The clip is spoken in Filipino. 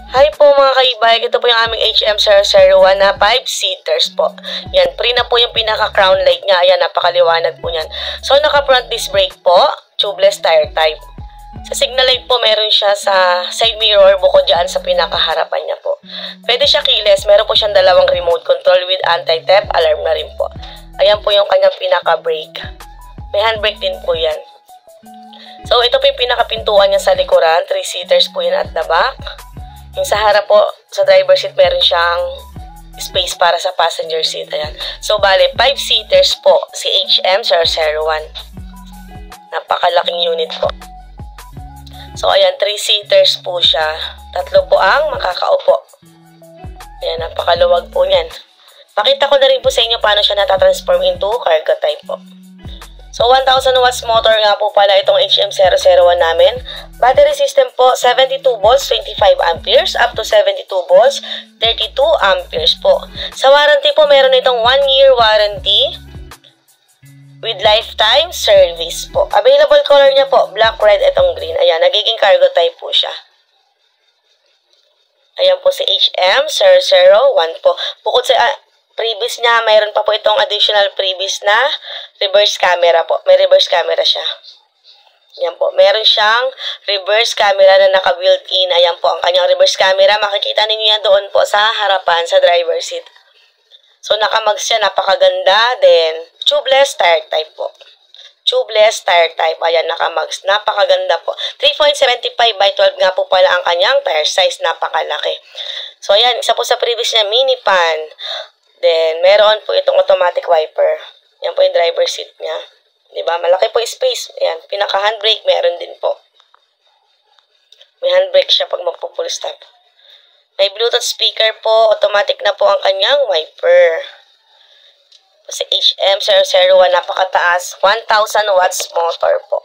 Hi po mga kaibay, ito po yung aming HM001 na 5-seaters po. Yan, pre na po yung pinaka-crown light niya. Ayan, napakaliwanag po yan. So, naka-front disc brake po, tubeless tire type. Sa signal light po, meron siya sa side mirror bukod dyan sa pinakaharapan niya po. Pwede siya keyless, meron po siyang dalawang remote control with anti-theft alarm na rin po. Ayan po yung kanyang pinaka-brake. May handbrake din po yan. So, ito po yung pinaka-pintuan niya sa likuran. 3-seaters po yan at the back. Yung sa harap po, sa driver seat, meron siyang space para sa passenger seat. Ayan. So, bale, 5-seaters po si HM001. Napakalaking unit po. So, ayan, 3-seaters po siya. 3 po ang makakaupo. Ayan, napakaluwag po niyan. Pakita ko na rin po sa inyo paano siya natatransform into cargo type po. So, 1,000 watts motor nga po pala itong HM001 namin. Battery system po, 72 volts, 25 amperes, up to 72 volts, 32 amperes po. Sa warranty po, meron itong 1-year warranty with lifetime service po. Available color niya po, black, red, itong green. Ayan, nagiging cargo type po siya. Ayan po si HM001 po. Bukod sa previous niya, mayroon pa po itong additional previous na reverse camera po. May reverse camera siya. Ayan po. Meron siyang reverse camera na naka-built-in. Ayan po ang kanyang reverse camera. Makikita ninyo yan doon po sa harapan sa driver seat. So, nakamags siya. Napakaganda. Then, tubeless tire type po. Tubeless tire type. Ayan, nakamags. Napakaganda po. 3.75 by 12 nga po pala ang kanyang tire size. Napakalaki. So, ayan. Isa po sa previous niya, mini pan. Then, meron po itong automatic wiper. Yan po yung driver seat niya. Diba? Malaki po yung space. Ayan. Pinaka-handbrake, meron din po. May handbrake siya pag magpo-full stop. May Bluetooth speaker po. Automatic na po ang kanyang wiper. Kasi HM001, napakataas. 1,000 watts motor po.